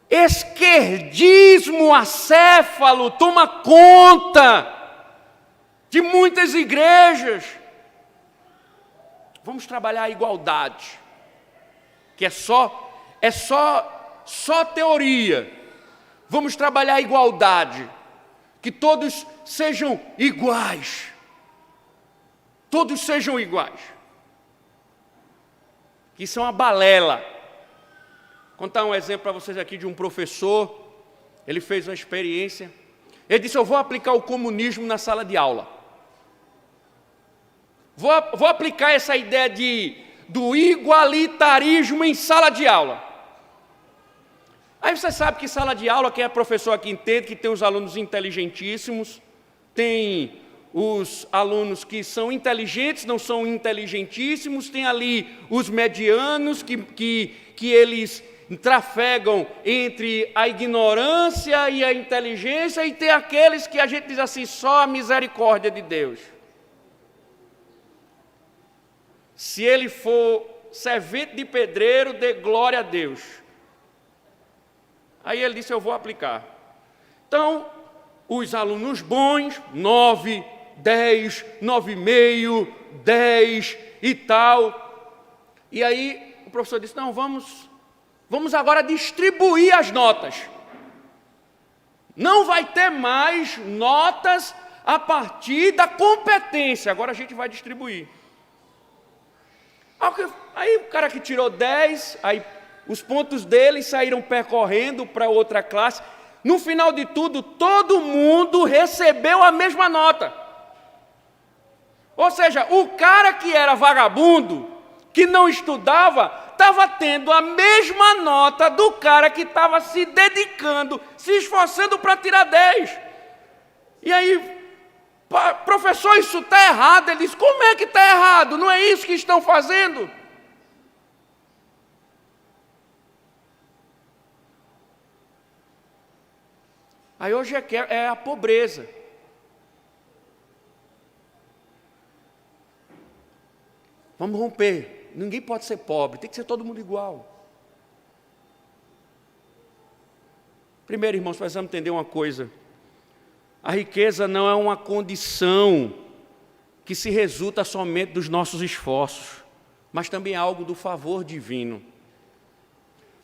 esquerdismo acéfalo toma conta de muitas igrejas. Vamos trabalhar a igualdade, que é só teoria. Vamos trabalhar a igualdade, que todos sejam iguais. Todos sejam iguais. Isso é uma balela. Vou contar um exemplo para vocês aqui de um professor. Ele fez uma experiência. Ele disse: eu vou aplicar o comunismo na sala de aula. Vou aplicar essa ideia do igualitarismo em sala de aula. Aí você sabe que sala de aula, quem é professor aqui entende que tem os alunos inteligentíssimos, tem os alunos que são inteligentes, não são inteligentíssimos, tem ali os medianos que eles trafegam entre a ignorância e a inteligência, e tem aqueles que a gente diz assim, só a misericórdia de Deus. Se ele for servente de pedreiro, dê glória a Deus. Aí ele disse: eu vou aplicar. Então, os alunos bons, 9, 10, 9,5, 10 e tal. E aí o professor disse: não, vamos agora distribuir as notas. Não vai ter mais notas a partir da competência, agora a gente vai distribuir. Aí o cara que tirou 10, aí os pontos dele saíram percorrendo para outra classe. No final de tudo, todo mundo recebeu a mesma nota. Ou seja, o cara que era vagabundo, que não estudava, estava tendo a mesma nota do cara que estava se dedicando, se esforçando para tirar 10. E aí, professor, isso está errado. Ele disse: como é que está errado? Não é isso que estão fazendo? Aí hoje é a pobreza. Vamos romper. Ninguém pode ser pobre, tem que ser todo mundo igual. Primeiro, irmãos, precisamos entender uma coisa. A riqueza não é uma condição que se resulta somente dos nossos esforços, mas também é algo do favor divino.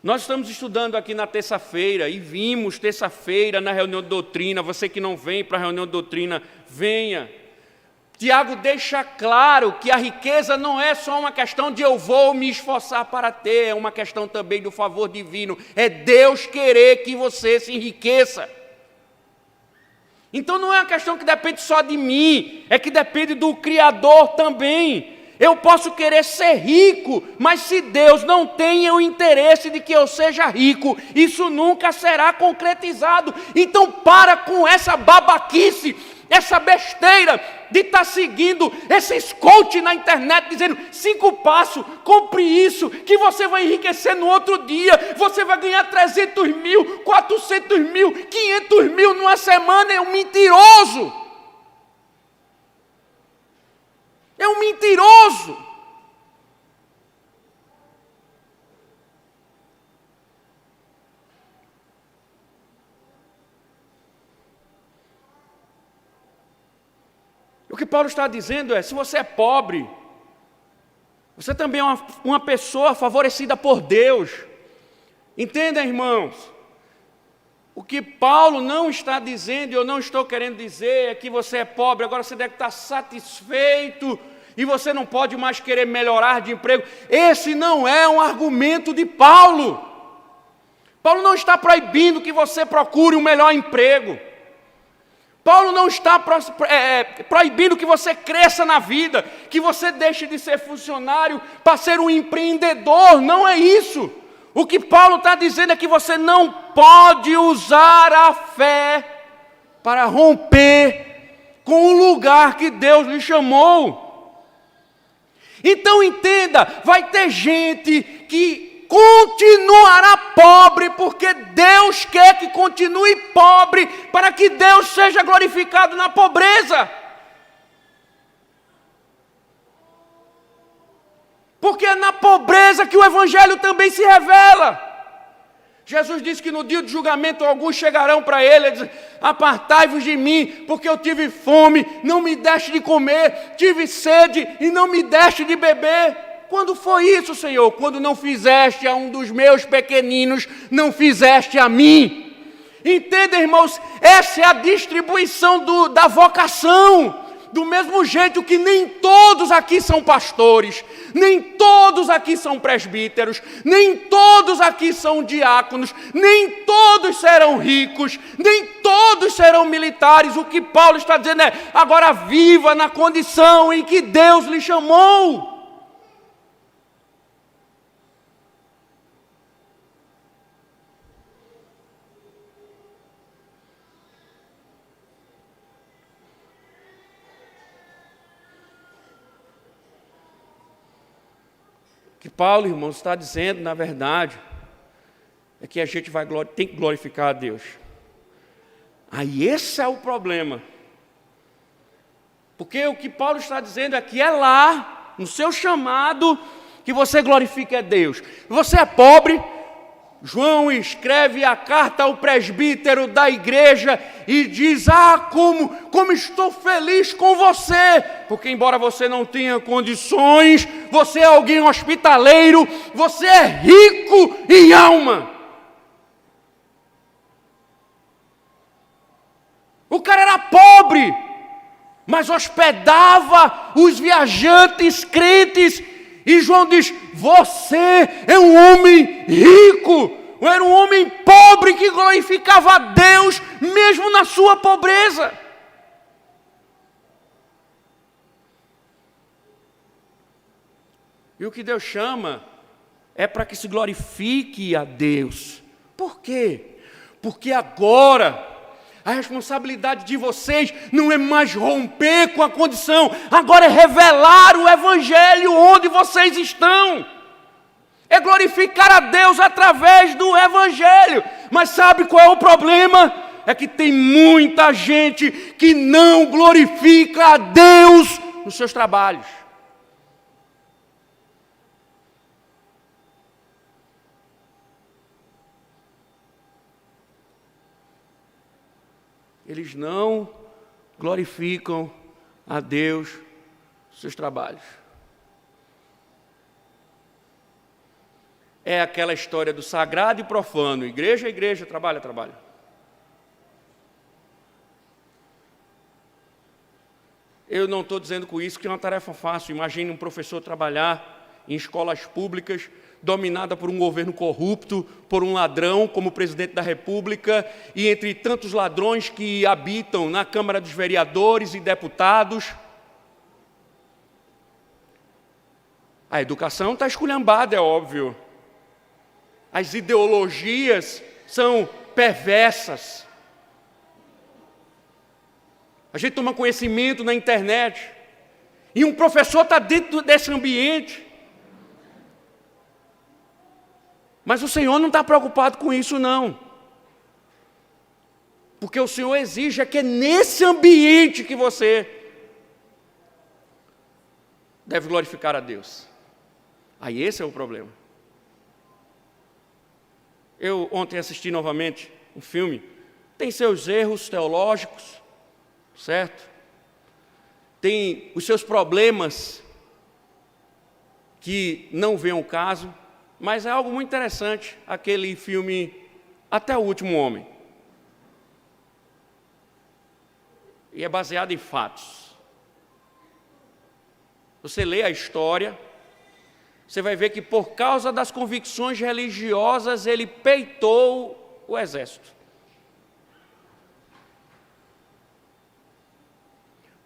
Nós estamos estudando aqui na terça-feira e vimos terça-feira na reunião de doutrina. Você que não vem para a reunião de doutrina, venha. Tiago deixa claro que a riqueza não é só uma questão de eu vou me esforçar para ter, é uma questão também do favor divino. É Deus querer que você se enriqueça. Então não é uma questão que depende só de mim, é que depende do Criador também. Eu posso querer ser rico, mas se Deus não tem o interesse de que eu seja rico, isso nunca será concretizado. Então para com essa babaquice, essa besteira de estar seguindo esses coach na internet dizendo 5 passos, compre isso, que você vai enriquecer no outro dia, você vai ganhar 300 mil, 400 mil, 500 mil numa semana. É um mentiroso. É um mentiroso. que Paulo está dizendo é, se você é pobre, você também é uma pessoa favorecida por Deus. Entendem, irmãos? O que Paulo não está dizendo, e eu não estou querendo dizer, é que você é pobre, agora você deve estar satisfeito, e você não pode mais querer melhorar de emprego. Esse não é um argumento de Paulo. Paulo não está proibindo que você procure um melhor emprego. Paulo não está proibindo que você cresça na vida, que você deixe de ser funcionário para ser um empreendedor. Não é isso. O que Paulo está dizendo é que você não pode usar a fé para romper com o lugar que Deus lhe chamou. Então entenda, vai ter gente que continuará pobre, porque Deus quer que continue pobre, para que Deus seja glorificado na pobreza. Porque é na pobreza que o Evangelho também se revela. Jesus disse que no dia do julgamento alguns chegarão para ele e dizem: apartai-vos de mim, porque eu tive fome, não me deste de comer, tive sede e não me deste de beber. Quando foi isso, Senhor? Quando não fizeste a um dos meus pequeninos, não fizeste a mim. Entenda, irmãos, essa é a distribuição da vocação. Do mesmo jeito que nem todos aqui são pastores, nem todos aqui são presbíteros, nem todos aqui são diáconos, nem todos serão ricos, nem todos serão militares. O que Paulo está dizendo é: agora viva na condição em que Deus lhe chamou. O que Paulo, irmãos, está dizendo, na verdade, é que a gente tem que glorificar a Deus. Aí esse é o problema. Porque o que Paulo está dizendo é que é lá, no seu chamado, que você glorifica a Deus. Você é pobre, João escreve a carta ao presbítero da igreja e diz: como estou feliz com você, porque embora você não tenha condições, você é alguém hospitaleiro, você é rico em alma. O cara era pobre, mas hospedava os viajantes crentes. E João diz: você é um homem rico, era um homem pobre que glorificava a Deus, mesmo na sua pobreza. E o que Deus chama é para que se glorifique a Deus. Por quê? Porque agora a responsabilidade de vocês não é mais romper com a condição, agora é revelar o Evangelho onde vocês estão. É glorificar a Deus através do Evangelho. Mas sabe qual é o problema? É que tem muita gente que não glorifica a Deus nos seus trabalhos. Eles não glorificam a Deus nos seus trabalhos. É aquela história do sagrado e profano. Igreja é igreja, trabalho é trabalho. Eu não estou dizendo com isso que é uma tarefa fácil. Imagine um professor trabalhar em escolas públicas dominada por um governo corrupto, por um ladrão como presidente da República, e entre tantos ladrões que habitam na Câmara dos Vereadores e deputados. A educação está esculhambada, é óbvio. As ideologias são perversas. A gente toma conhecimento na internet, e um professor está dentro desse ambiente. Mas o Senhor não está preocupado com isso, não. Porque o Senhor exige que é nesse ambiente que você deve glorificar a Deus. Aí esse é o problema. Eu ontem assisti novamente um filme, tem seus erros teológicos, certo? tem os seus problemas que não vêm ao caso, mas é algo muito interessante, aquele filme Até o Último Homem. E é baseado em fatos. Você lê a história, você vai ver que por causa das convicções religiosas, ele peitou o exército.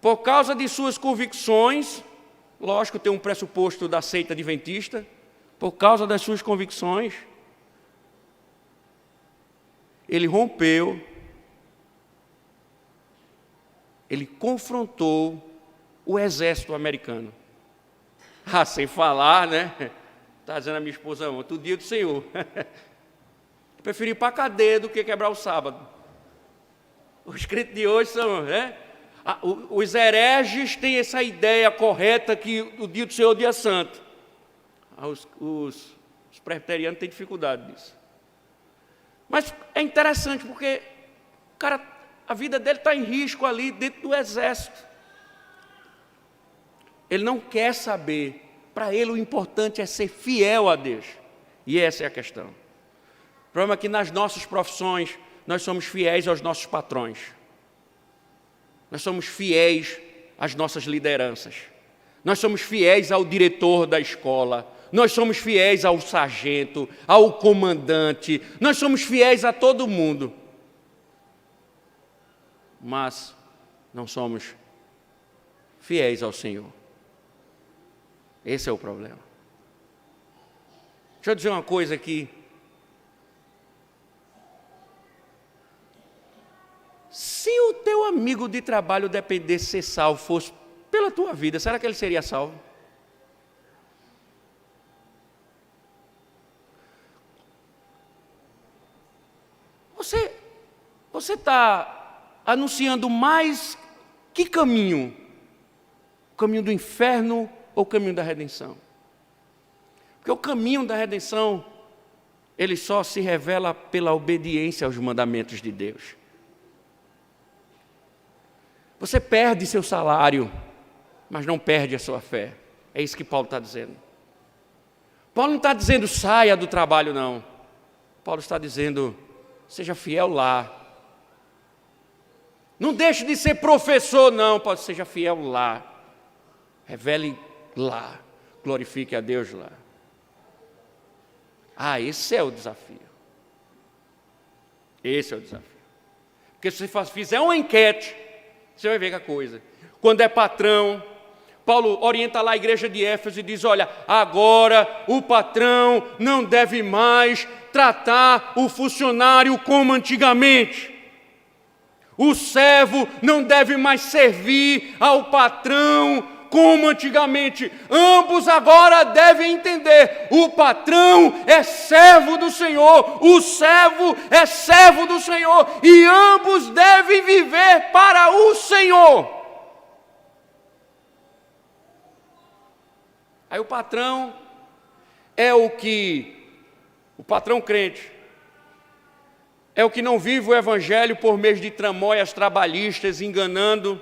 Por causa de suas convicções, lógico, tem um pressuposto da seita adventista, por causa das suas convicções, ele rompeu, ele confrontou o exército americano. Ah, sem falar, né? Está dizendo a minha esposa, outro dia do Senhor. Preferi ir para a cadeia do que quebrar o sábado. Os crentes de hoje são, né? Os hereges têm essa ideia correta que o dia do Senhor é o dia santo. Os presbiterianos têm dificuldade disso. Mas é interessante porque o cara, a vida dele está em risco ali dentro do exército. Ele não quer saber. Para ele o importante é ser fiel a Deus. E essa é a questão. O problema é que nas nossas profissões nós somos fiéis aos nossos patrões. Nós somos fiéis às nossas lideranças. Nós somos fiéis ao diretor da escola. Nós somos fiéis ao sargento, ao comandante. Nós somos fiéis a todo mundo. Mas não somos fiéis ao Senhor. Esse é o problema. Deixa eu dizer uma coisa aqui. Se o teu amigo de trabalho dependesse de ser salvo, fosse pela tua vida, será que ele seria salvo? Você está anunciando mais que caminho? O caminho do inferno ou o caminho da redenção? Porque o caminho da redenção, ele só se revela pela obediência aos mandamentos de Deus. Você perde seu salário, mas não perde a sua fé. É isso que Paulo está dizendo. Paulo não está dizendo saia do trabalho, não. Paulo está dizendo, seja fiel lá. Não deixe de ser professor, não. Paulo, seja fiel lá. Revele lá. Glorifique a Deus lá. Ah, esse é o desafio. Esse é o desafio. Porque se você fizer uma enquete, você vai ver que a coisa. Quando é patrão, Paulo orienta lá a igreja de Éfeso e diz, olha, agora o patrão não deve mais tratar o funcionário como antigamente. O servo não deve mais servir ao patrão como antigamente. Ambos agora devem entender, o patrão é servo do Senhor, o servo é servo do Senhor, e ambos devem viver para o Senhor. Aí o patrão é o patrão crente, é o que não vive o evangelho por meio de tramóias trabalhistas, enganando,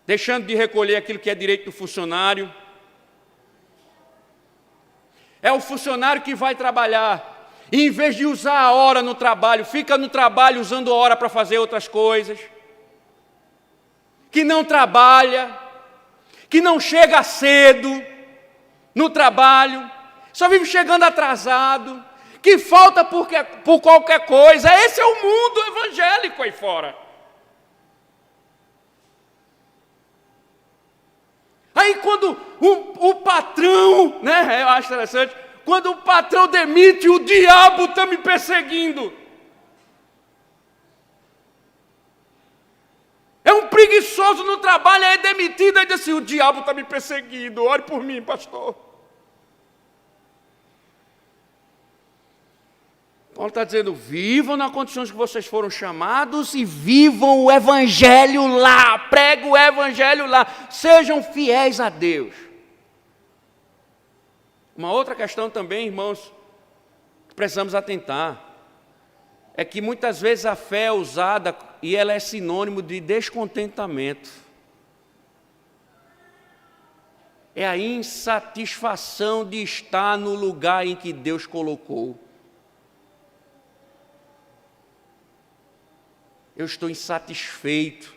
deixando de recolher aquilo que é direito do funcionário. É o funcionário que vai trabalhar, e em vez de usar a hora no trabalho, fica no trabalho usando a hora para fazer outras coisas, que não trabalha, que não chega cedo no trabalho, só vive chegando atrasado, que falta por qualquer coisa. Esse é o mundo evangélico aí fora. Aí quando o patrão, né, eu acho interessante, quando o patrão demite, o diabo está me perseguindo. É um preguiçoso no trabalho, é demitido, aí diz assim, o diabo está me perseguindo, ore por mim, pastor. Paulo está dizendo, vivam nas condições que vocês foram chamados e vivam o evangelho lá, pregue o evangelho lá, sejam fiéis a Deus. Uma outra questão também, irmãos, que precisamos atentar, é que muitas vezes a fé é usada e ela é sinônimo de descontentamento. É a insatisfação de estar no lugar em que Deus colocou. Eu estou insatisfeito.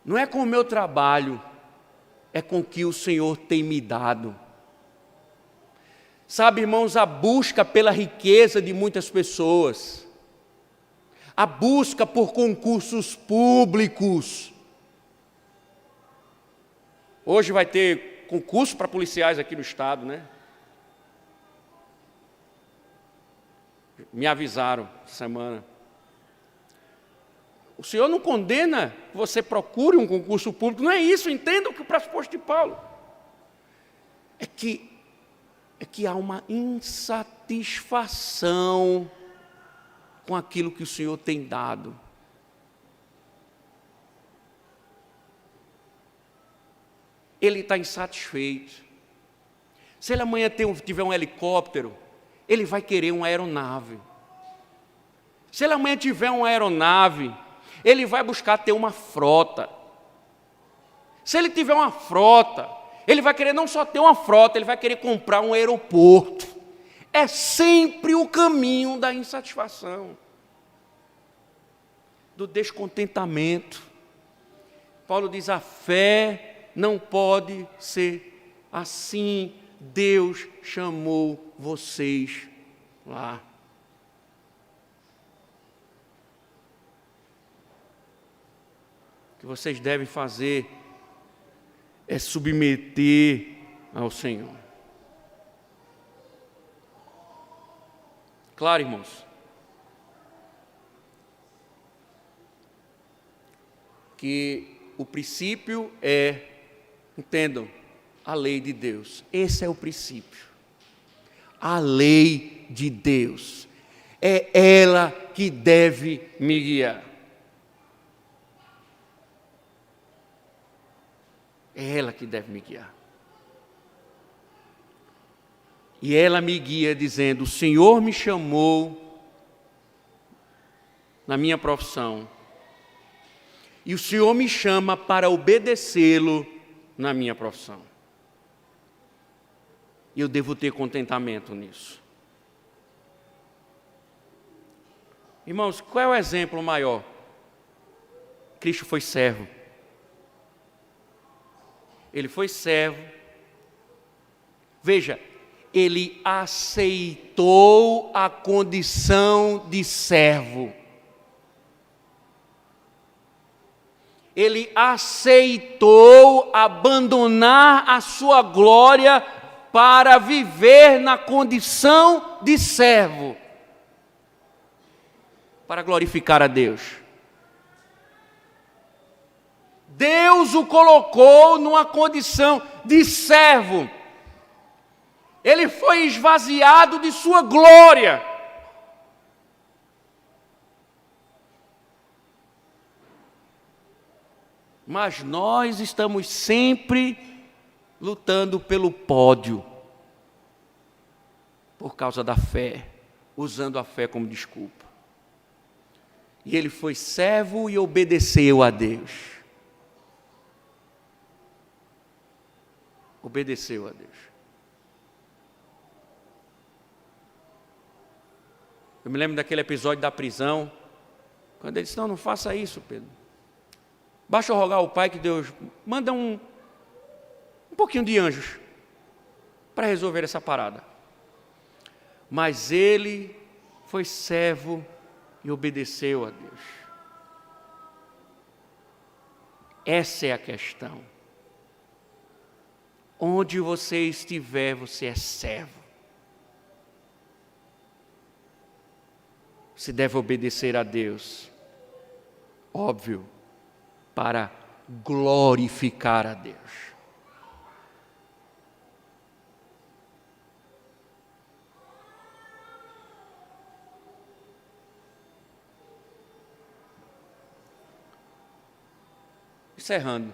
Não é com o meu trabalho, é com o que o Senhor tem me dado. Sabe, irmãos, a busca pela riqueza de muitas pessoas, a busca por concursos públicos. Hoje vai ter concurso para policiais aqui no estado, né? Me avisaram essa semana. O Senhor não condena que você procure um concurso público, não é isso, entenda o que o pressuposto de Paulo. É que há uma insatisfação com aquilo que o Senhor tem dado. Ele está insatisfeito. Se ele amanhã tiver um helicóptero, ele vai querer uma aeronave. Se ele amanhã tiver uma aeronave, ele vai buscar ter uma frota. Se ele tiver uma frota, ele vai querer não só ter uma frota, ele vai querer comprar um aeroporto. É sempre o caminho da insatisfação, do descontentamento. Paulo diz: a fé não pode ser assim. Deus chamou vocês lá. O que vocês devem fazer é submeter ao Senhor. Claro, irmãos, que o princípio é, entendam, a lei de Deus. Esse é o princípio. A lei de Deus. É ela que deve me guiar. É ela que deve me guiar. E ela me guia dizendo: o Senhor me chamou na minha profissão. E o Senhor me chama para obedecê-lo na minha profissão. E eu devo ter contentamento nisso. Irmãos, qual é o exemplo maior? Cristo foi servo. Ele foi servo. Veja, ele aceitou a condição de servo. Ele aceitou abandonar a sua glória para viver na condição de servo, para glorificar a Deus. Deus o colocou numa condição de servo. Ele foi esvaziado de sua glória. Mas nós estamos sempre lutando pelo pódio, por causa da fé, usando a fé como desculpa. E ele foi servo e obedeceu a Deus. Obedeceu a Deus. Eu me lembro daquele episódio da prisão, quando ele disse: não faça isso, Pedro. Basta eu rogar ao Pai que Deus manda um pouquinho de anjos para resolver essa parada. Mas ele foi servo e obedeceu a Deus. Essa é a questão. Onde você estiver, você é servo. Você deve obedecer a Deus. Óbvio, para glorificar a Deus. Encerrando.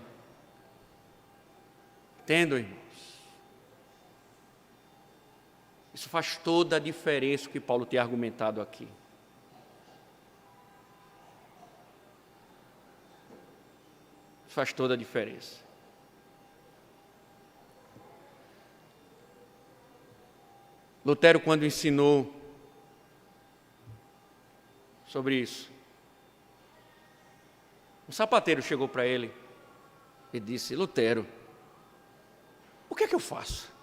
Entendam, irmãos? Isso faz toda a diferença que Paulo tem argumentado aqui. faz toda a diferença. Lutero, quando ensinou sobre isso, um sapateiro chegou para ele e disse: Lutero, o que é que eu faço?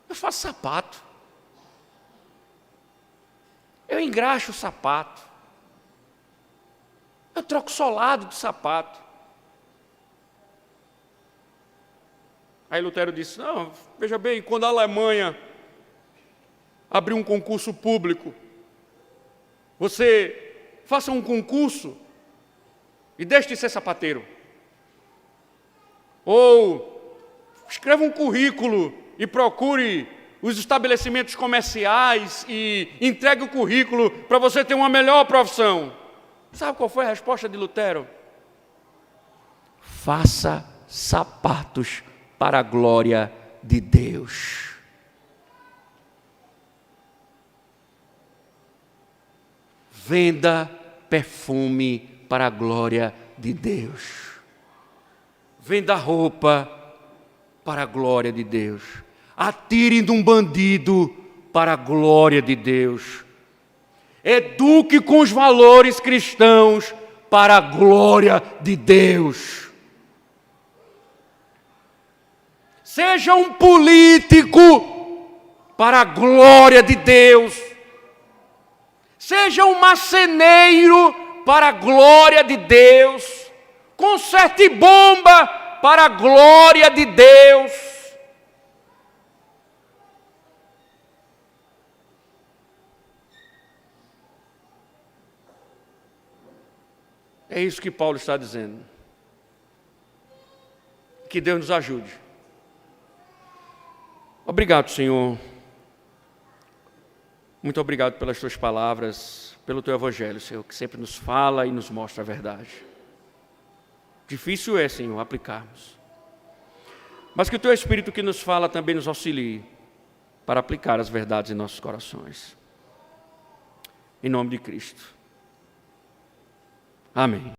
Eu faço sapato. Eu engraxo o sapato. Eu troco solado de sapato. Aí Lutero disse: não, veja bem, quando a Alemanha abriu um concurso público, você faça um concurso e deixe de ser sapateiro. Ou escreva um currículo e procure os estabelecimentos comerciais e entregue o currículo para você ter uma melhor profissão. Sabe qual foi a resposta de Lutero? Faça sapatos para a glória de Deus. Venda perfume para a glória de Deus. Venda roupa para a glória de Deus. Atire de um bandido para a glória de Deus. Eduque com os valores cristãos para a glória de Deus. Seja um político para a glória de Deus. Seja um marceneiro para a glória de Deus. Conserte bomba para a glória de Deus. É isso que Paulo está dizendo. Que Deus nos ajude. Obrigado, Senhor. Muito obrigado pelas tuas palavras, pelo teu evangelho, Senhor, que sempre nos fala e nos mostra a verdade. Difícil é, Senhor, aplicarmos. Mas que o teu Espírito que nos fala também nos auxilie para aplicar as verdades em nossos corações. Em nome de Cristo. Amém.